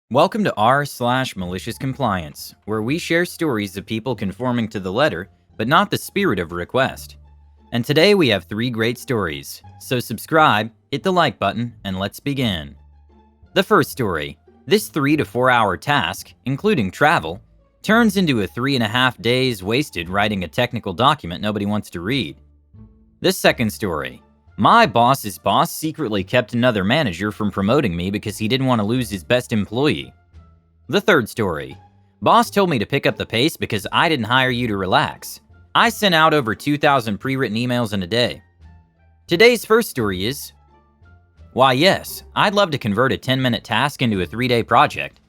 Welcome to r/MaliciousCompliance, where we share stories of people conforming to the letter, but not the spirit of a request. And today we have 3 great stories, so subscribe, hit the like button, and let's begin. The first story. This 3 to 4 hour task, including travel, turns into a 3.5 days wasted writing a technical document nobody wants to read. The second story. My boss's boss secretly kept another manager from promoting me because he didn't want to lose his best employee. The third story. Boss told me to pick up the pace because I didn't hire you to relax. I sent out over 2,000 pre-written emails in a day. Today's first story is, why yes, I'd love to convert a 10-minute task into a 3-day project.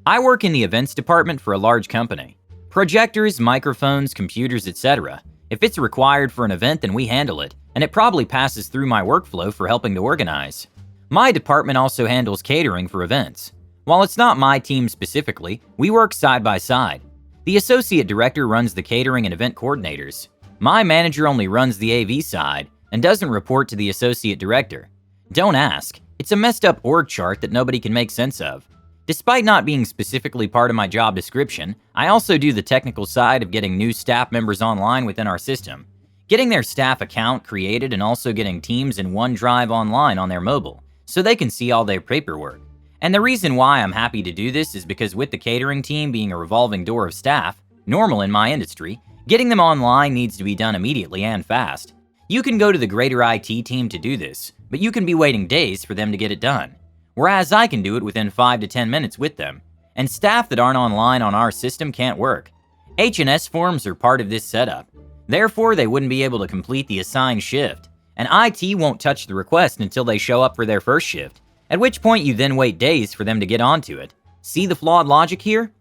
I work in the events department for a large company. Projectors, microphones, computers, etc. If it's required for an event, then we handle it, and it probably passes through my workflow for helping to organize. My department also handles catering for events. While it's not my team specifically, we work side by side. The associate director runs the catering and event coordinators. My manager only runs the AV side and doesn't report to the associate director. Don't ask, it's a messed up org chart that nobody can make sense of. Despite not being specifically part of my job description, I also do the technical side of getting new staff members online within our system, getting their staff account created, and also getting teams in OneDrive online on their mobile so they can see all their paperwork. And the reason why I'm happy to do this is because with the catering team being a revolving door of staff, normal in my industry, getting them online needs to be done immediately and fast. You can go to the greater IT team to do this, but you can be waiting days for them to get it done. Whereas I can do it within 5 to 10 minutes with them. And staff that aren't online on our system can't work. H&S forms are part of this setup. Therefore, they wouldn't be able to complete the assigned shift. And IT won't touch the request until they show up for their first shift, at which point you then wait days for them to get onto it. See the flawed logic here?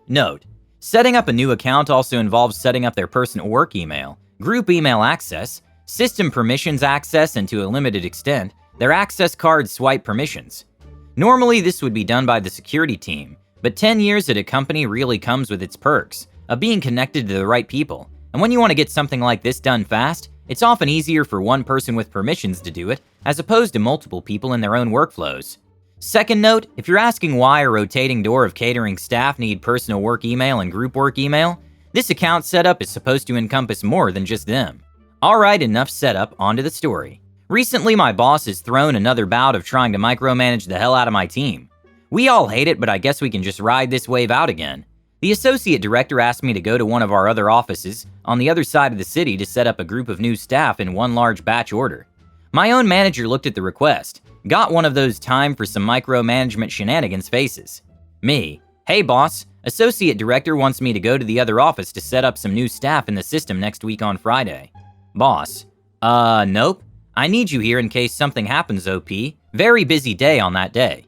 Note, setting up a new account also involves setting up their personal work email, group email access, system permissions access, and to a limited extent, their access card swipe permissions. Normally, this would be done by the security team, but 10 years at a company really comes with its perks of being connected to the right people. And when you want to get something like this done fast, it's often easier for one person with permissions to do it, as opposed to multiple people in their own workflows. Second note, if you're asking why a rotating door of catering staff need personal work email and group work email, this account setup is supposed to encompass more than just them. Alright, enough setup, onto the story. Recently, my boss has thrown another bout of trying to micromanage the hell out of my team. We all hate it, but I guess we can just ride this wave out again. The associate director asked me to go to one of our other offices on the other side of the city to set up a group of new staff in one large batch order. My own manager looked at the request, got one of those time for some micromanagement shenanigans faces. Me, hey boss, associate director wants me to go to the other office to set up some new staff in the system next week on Friday. Boss, nope. I need you here in case something happens, OP. Very busy day on that day.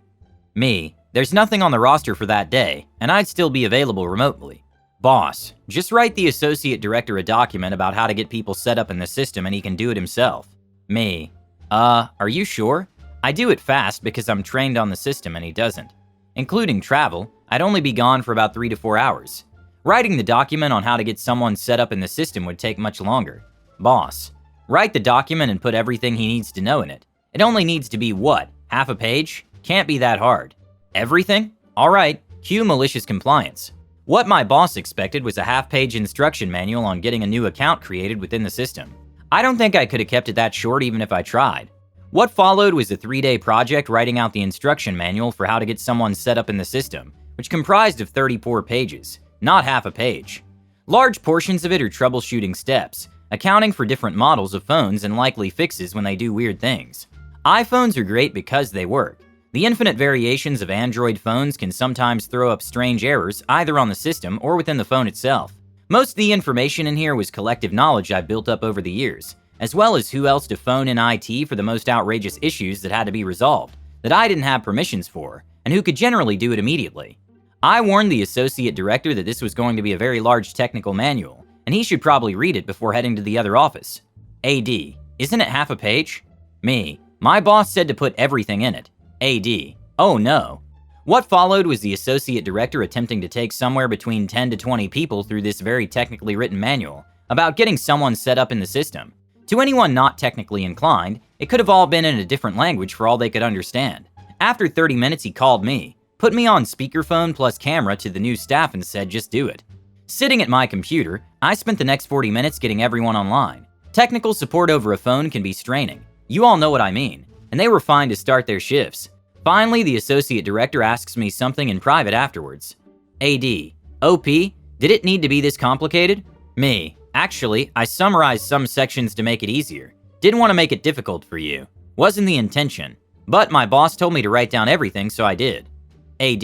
Me, there's nothing on the roster for that day, and I'd still be available remotely. Boss, just write the associate director a document about how to get people set up in the system and he can do it himself. Me, are you sure? I do it fast because I'm trained on the system and he doesn't. Including travel, I'd only be gone for about 3 to 4 hours. Writing the document on how to get someone set up in the system would take much longer. Boss, write the document and put everything he needs to know in it. It only needs to be what? Half a page? Can't be that hard. Everything? Alright, cue malicious compliance. What my boss expected was a half-page instruction manual on getting a new account created within the system. I don't think I could have kept it that short even if I tried. What followed was a 3-day project writing out the instruction manual for how to get someone set up in the system, which comprised of 34 pages, not half a page. Large portions of it are troubleshooting steps, accounting for different models of phones and likely fixes when they do weird things. iPhones are great because they work. The infinite variations of Android phones can sometimes throw up strange errors either on the system or within the phone itself. Most of the information in here was collective knowledge I built up over the years, as well as who else to phone in IT for the most outrageous issues that had to be resolved, that I didn't have permissions for, and who could generally do it immediately. I warned the associate director that this was going to be a very large technical manual, and he should probably read it before heading to the other office. AD, isn't it half a page? Me, my boss said to put everything in it. AD, oh no. What followed was the associate director attempting to take somewhere between 10 to 20 people through this very technically written manual about getting someone set up in the system. To anyone not technically inclined, it could have all been in a different language for all they could understand. After 30 minutes, he called me, put me on speakerphone plus camera to the new staff and said just do it. Sitting at my computer, I spent the next 40 minutes getting everyone online. Technical support over a phone can be straining. You all know what I mean. And they were fine to start their shifts. Finally, the associate director asks me something in private afterwards. AD, OP, did it need to be this complicated? Me, actually, I summarized some sections to make it easier. Didn't want to make it difficult for you. Wasn't the intention. But my boss told me to write down everything, so I did. AD,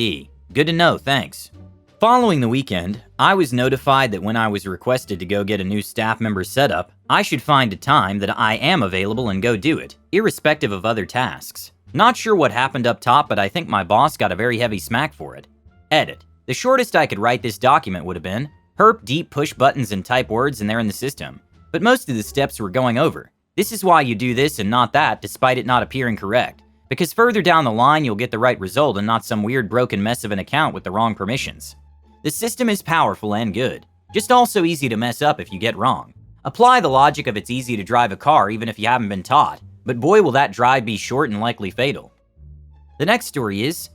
good to know, thanks. Following the weekend, I was notified that when I was requested to go get a new staff member set up, I should find a time that I am available and go do it, irrespective of other tasks. Not sure what happened up top, but I think my boss got a very heavy smack for it. Edit. The shortest I could write this document would have been, herp deep push buttons and type words and they're in the system. But most of the steps we're going over. This is why you do this and not that, despite it not appearing correct. Because further down the line, you'll get the right result and not some weird broken mess of an account with the wrong permissions. The system is powerful and good, just also easy to mess up if you get wrong. Apply the logic of it's easy to drive a car even if you haven't been taught, but boy will that drive be short and likely fatal. The next story is,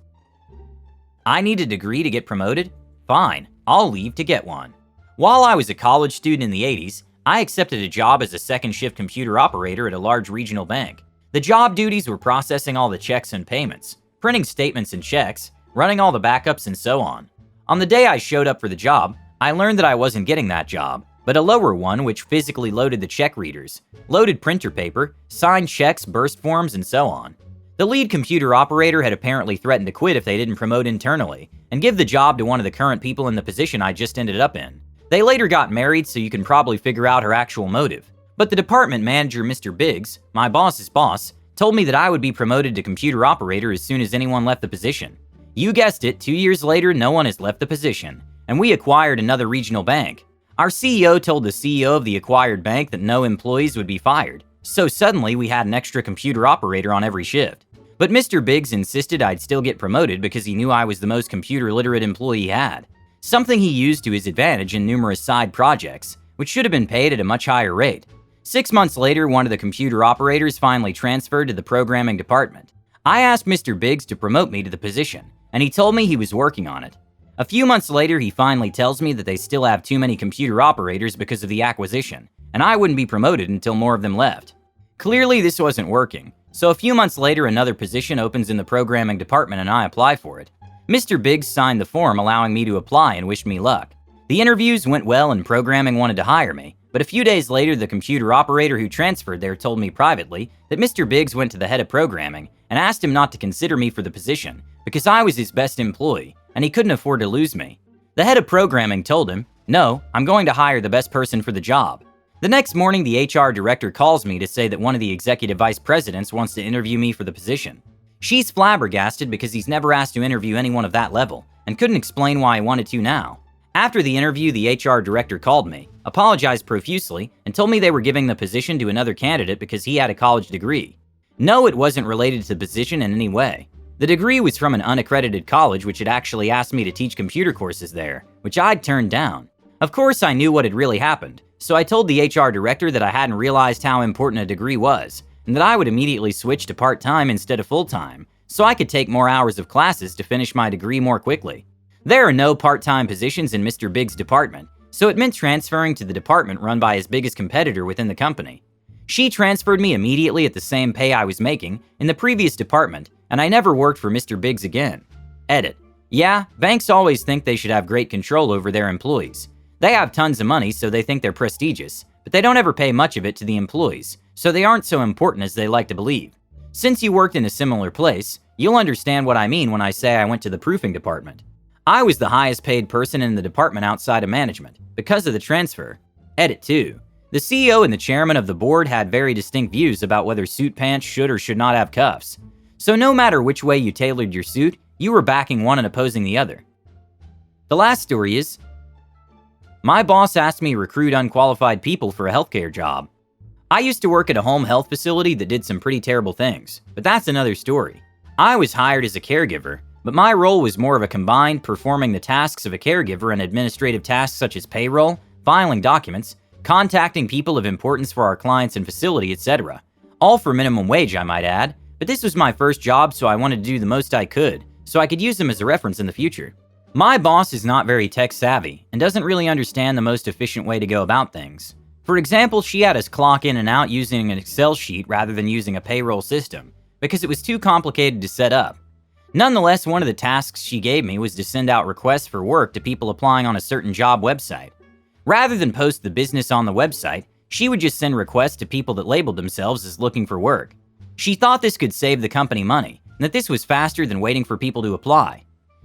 I need a degree to get promoted? Fine, I'll leave to get one. While I was a college student in the 80s, I accepted a job as a second shift computer operator at a large regional bank. The job duties were processing all the checks and payments, printing statements and checks, running all the backups and so on. On the day I showed up for the job, I learned that I wasn't getting that job, but a lower one which physically loaded the check readers, loaded printer paper, signed checks, burst forms, and so on. The lead computer operator had apparently threatened to quit if they didn't promote internally, and give the job to one of the current people in the position I just ended up in. They later got married, so you can probably figure out her actual motive. But the department manager, Mr. Biggs, my boss's boss, told me that I would be promoted to computer operator as soon as anyone left the position. You guessed it, 2 years later, no one has left the position, and we acquired another regional bank. Our CEO told the CEO of the acquired bank that no employees would be fired, so suddenly we had an extra computer operator on every shift. But Mr. Biggs insisted I'd still get promoted because he knew I was the most computer literate employee he had, something he used to his advantage in numerous side projects, which should have been paid at a much higher rate. 6 months later, one of the computer operators finally transferred to the programming department. I asked Mr. Biggs to promote me to the position, and he told me he was working on it. A few months later, he finally tells me that they still have too many computer operators because of the acquisition, and I wouldn't be promoted until more of them left. Clearly, this wasn't working, so a few months later, another position opens in the programming department and I apply for it. Mr. Biggs signed the form allowing me to apply and wished me luck. The interviews went well and programming wanted to hire me, but a few days later, the computer operator who transferred there told me privately that Mr. Biggs went to the head of programming and asked him not to consider me for the position because I was his best employee and he couldn't afford to lose me. The head of programming told him, "No, I'm going to hire the best person for the job." The next morning, the HR director calls me to say that one of the executive vice presidents wants to interview me for the position. She's flabbergasted because he's never asked to interview anyone of that level and couldn't explain why he wanted to now. After the interview, the HR director called me, apologized profusely, and told me they were giving the position to another candidate because he had a college degree. No, it wasn't related to the position in any way. The degree was from an unaccredited college which had actually asked me to teach computer courses there, which I'd turned down. Of course, I knew what had really happened, so I told the HR director that I hadn't realized how important a degree was, and that I would immediately switch to part-time instead of full-time, so I could take more hours of classes to finish my degree more quickly. There are no part-time positions in Mr. Biggs' department, so it meant transferring to the department run by his biggest competitor within the company. She transferred me immediately at the same pay I was making in the previous department, and I never worked for Mr. Biggs again. Edit. Yeah, banks always think they should have great control over their employees. They have tons of money, so they think they're prestigious, but they don't ever pay much of it to the employees, so they aren't so important as they like to believe. Since you worked in a similar place, you'll understand what I mean when I say I went to the proofing department. I was the highest paid person in the department outside of management, because of the transfer. Edit 2. The CEO and the chairman of the board had very distinct views about whether suit pants should or should not have cuffs. So no matter which way you tailored your suit, you were backing one and opposing the other. The last story is, my boss asked me to recruit unqualified people for a healthcare job. I used to work at a home health facility that did some pretty terrible things, but that's another story. I was hired as a caregiver, but my role was more of a combined performing the tasks of a caregiver and administrative tasks such as payroll, filing documents, contacting people of importance for our clients and facility, etc. All for minimum wage, I might add, but this was my first job, so I wanted to do the most I could, so I could use them as a reference in the future. My boss is not very tech savvy and doesn't really understand the most efficient way to go about things. For example, she had us clock in and out using an Excel sheet rather than using a payroll system because it was too complicated to set up. Nonetheless, one of the tasks she gave me was to send out requests for work to people applying on a certain job website. Rather than post the business on the website, she would just send requests to people that labeled themselves as looking for work. She thought this could save the company money, and that this was faster than waiting for people to apply.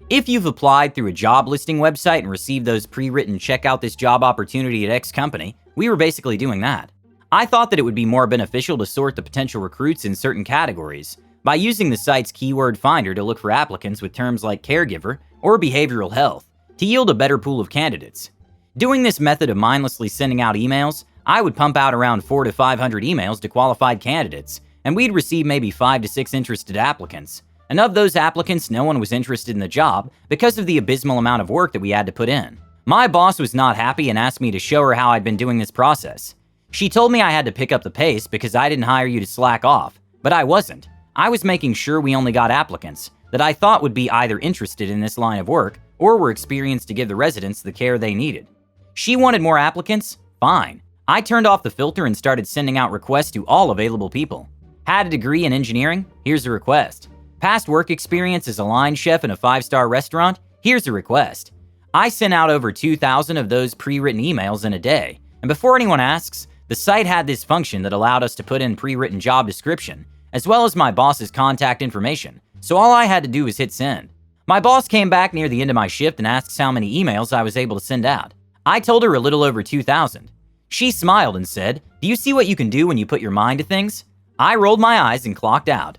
If you've applied through a job listing website and received those pre-written check out this job opportunity at X company, we were basically doing that. I thought that it would be more beneficial to sort the potential recruits in certain categories by using the site's keyword finder to look for applicants with terms like caregiver or behavioral health to yield a better pool of candidates. Doing this method of mindlessly sending out emails, I would pump out around 400 to 500 emails to qualified candidates, and we'd receive maybe 5 to 6 interested applicants. And of those applicants, no one was interested in the job because of the abysmal amount of work that we had to put in. My boss was not happy and asked me to show her how I'd been doing this process. She told me I had to pick up the pace because I didn't hire you to slack off, but I wasn't. I was making sure we only got applicants that I thought would be either interested in this line of work or were experienced to give the residents the care they needed. She wanted more applicants? Fine. I turned off the filter and started sending out requests to all available people. Had a degree in engineering? Here's a request. Past work experience as a line chef in a 5-star restaurant? Here's a request. I sent out over 2,000 of those pre-written emails in a day, and before anyone asks, the site had this function that allowed us to put in pre-written job description, as well as my boss's contact information, so all I had to do was hit send. My boss came back near the end of my shift and asked how many emails I was able to send out. I told her a little over 2,000. She smiled and said, "Do you see what you can do when you put your mind to things?" I rolled my eyes and clocked out.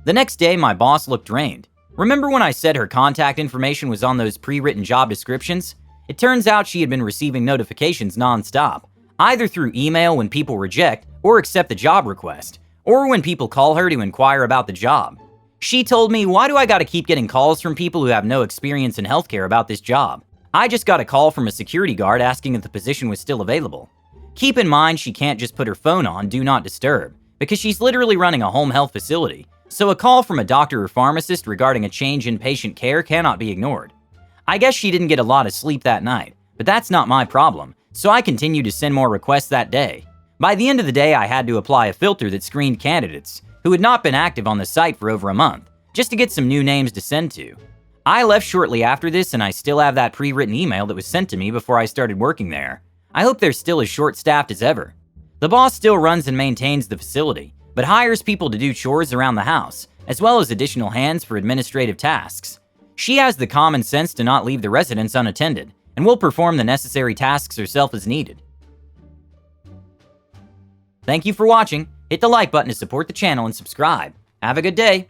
The next day, my boss looked drained. Remember when I said her contact information was on those pre-written job descriptions? It turns out she had been receiving notifications nonstop, either through email when people reject or accept the job request, or when people call her to inquire about the job. She told me, "Why do I gotta keep getting calls from people who have no experience in healthcare about this job? I just got a call from a security guard asking if the position was still available." Keep in mind she can't just put her phone on Do Not Disturb, because she's literally running a home health facility, so a call from a doctor or pharmacist regarding a change in patient care cannot be ignored. I guess she didn't get a lot of sleep that night, but that's not my problem, so I continued to send more requests that day. By the end of the day, I had to apply a filter that screened candidates who had not been active on the site for over a month, just to get some new names to send to. I left shortly after this, and I still have that pre-written email that was sent to me before I started working there. I hope they're still as short-staffed as ever. The boss still runs and maintains the facility, but hires people to do chores around the house, as well as additional hands for administrative tasks. She has the common sense to not leave the residents unattended, and will perform the necessary tasks herself as needed. Thank you for watching. Hit the like button to support the channel and subscribe. Have a good day.